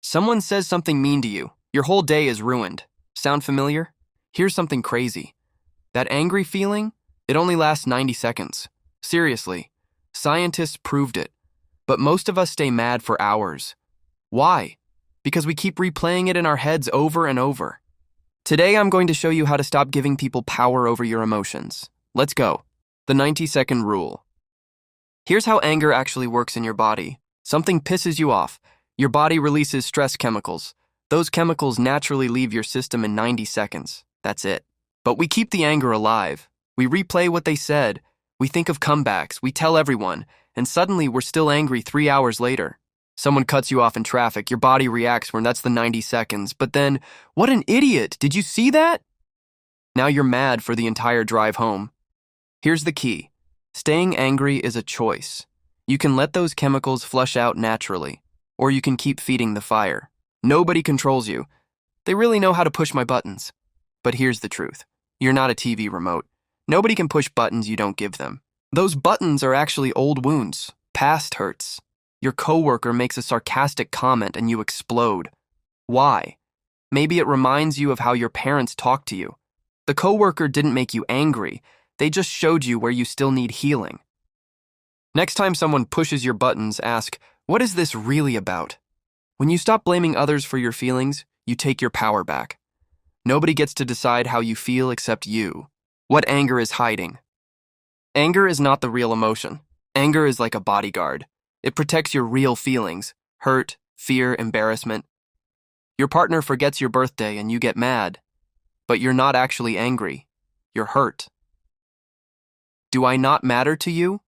Someone says something mean to you. Your whole day is ruined. Sound familiar? Here's something crazy. That angry feeling, it only lasts 90 seconds. Seriously, scientists proved it. But most of us stay mad for hours. Why? Because we keep replaying it in our heads over and over. Today I'm going to show you how to stop giving people power over your emotions. Let's go. The 90-second rule. Here's how anger actually works in your body. Something pisses you off. Your body releases stress chemicals. Those chemicals naturally leave your system in 90 seconds. That's it. But we keep the anger alive. We replay what they said. We think of comebacks. We tell everyone. And suddenly we're still angry 3 hours later. Someone cuts you off in traffic. Your body reacts when that's the 90 seconds. But then, what an idiot! Did you see that? Now you're mad for the entire drive home. Here's the key. Staying angry is a choice. You can let those chemicals flush out naturally, or you can keep feeding the fire. Nobody controls you. They really know how to push my buttons. But here's the truth. You're not a TV remote. Nobody can push buttons you don't give them. Those buttons are actually old wounds, past hurts. Your coworker makes a sarcastic comment and you explode. Why? Maybe it reminds you of how your parents talked to you. The coworker didn't make you angry. They just showed you where you still need healing. Next time someone pushes your buttons, ask, what is this really about? When you stop blaming others for your feelings, you take your power back. Nobody gets to decide how you feel except you. What anger is hiding? Anger is not the real emotion. Anger is like a bodyguard. It protects your real feelings, hurt, fear, embarrassment. Your partner forgets your birthday and you get mad, but you're not actually angry. You're hurt. Do I not matter to you?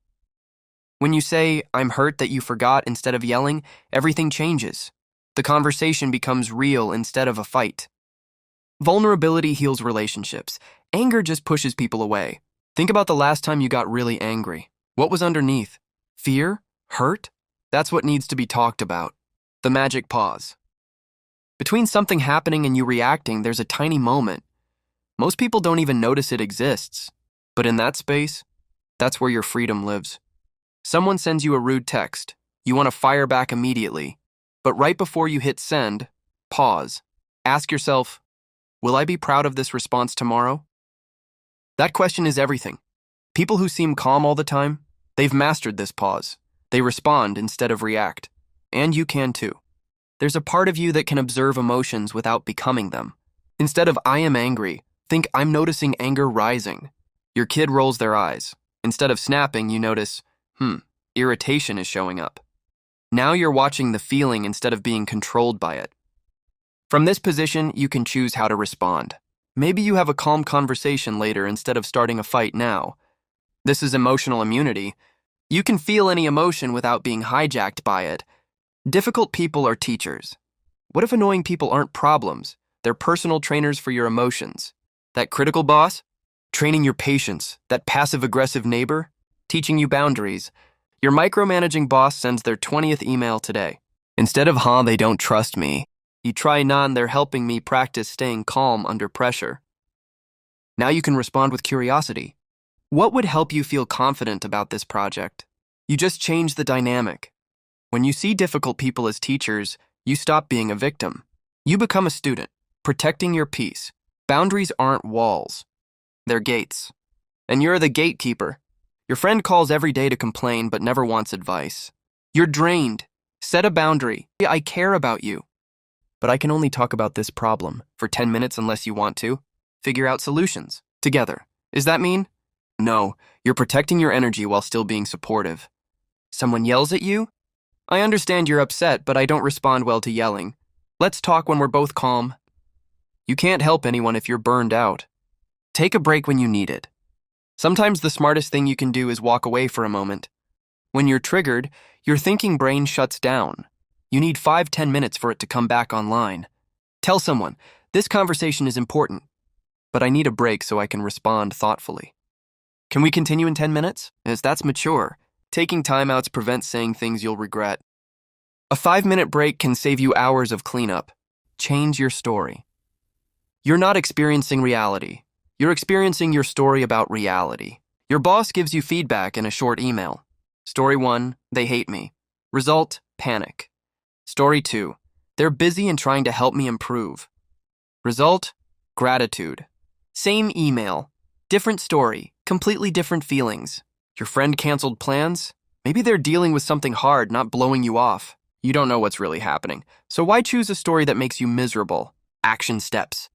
When you say, I'm hurt that you forgot instead of yelling, everything changes. The conversation becomes real instead of a fight. Vulnerability heals relationships. Anger just pushes people away. Think about the last time you got really angry. What was underneath? Fear? Hurt? That's what needs to be talked about. The magic pause. Between something happening and you reacting, there's a tiny moment. Most people don't even notice it exists. But in that space, that's where your freedom lives. Someone sends you a rude text. You want to fire back immediately. But right before you hit send, pause. Ask yourself, will I be proud of this response tomorrow? That question is everything. People who seem calm all the time, they've mastered this pause. They respond instead of react. And you can too. There's a part of you that can observe emotions without becoming them. Instead of I am angry, think I'm noticing anger rising. Your kid rolls their eyes. Instead of snapping, you notice, irritation is showing up. Now you're watching the feeling instead of being controlled by it. From this position, you can choose how to respond. Maybe you have a calm conversation later instead of starting a fight now. This is emotional immunity. You can feel any emotion without being hijacked by it. Difficult people are teachers. What if annoying people aren't problems? They're personal trainers for your emotions. That critical boss? Training your patience. That passive-aggressive neighbor? Teaching you boundaries. Your micromanaging boss sends their 20th email today. Instead of, they don't trust me, you try, they're helping me practice staying calm under pressure. Now you can respond with curiosity. What would help you feel confident about this project? You just change the dynamic. When you see difficult people as teachers, you stop being a victim. You become a student, protecting your peace. Boundaries aren't walls. They're gates. And you're the gatekeeper. Your friend calls every day to complain but never wants advice. You're drained. Set a boundary. I care about you. But I can only talk about this problem for 10 minutes unless you want to. Figure out solutions. Together. Is that mean? No, you're protecting your energy while still being supportive. Someone yells at you? I understand you're upset, but I don't respond well to yelling. Let's talk when we're both calm. You can't help anyone if you're burned out. Take a break when you need it. Sometimes the smartest thing you can do is walk away for a moment. When you're triggered, your thinking brain shuts down. You need 5-10 minutes for it to come back online. Tell someone, this conversation is important, but I need a break so I can respond thoughtfully. Can we continue in 10 minutes? As that's mature. Taking timeouts prevents saying things you'll regret. A 5-minute break can save you hours of cleanup. Change your story. You're not experiencing reality. You're experiencing your story about reality. Your boss gives you feedback in a short email. Story 1, they hate me. Result, panic. Story 2, They're busy and trying to help me improve. Result? Gratitude. Same email, different story, completely different feelings. Your friend canceled plans? Maybe they're dealing with something hard, not blowing you off. You don't know what's really happening, so why choose a story that makes you miserable? Action steps.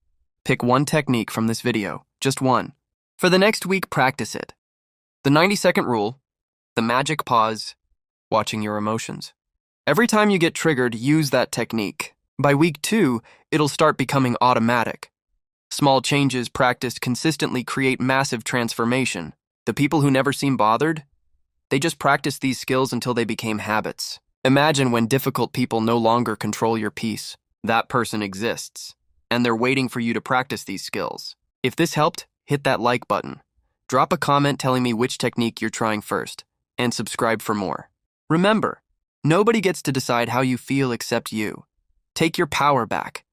Pick one technique from this video, just one. For the next week, practice it. The 90-second rule, the magic pause, watching your emotions. Every time you get triggered, use that technique. By week 2, it'll start becoming automatic. Small changes practiced consistently create massive transformation. The people who never seem bothered, they just practiced these skills until they became habits. Imagine when difficult people no longer control your peace. That person exists, and they're waiting for you to practice these skills. If this helped, hit that like button. Drop a comment telling me which technique you're trying first, and subscribe for more. Remember, nobody gets to decide how you feel except you. Take your power back.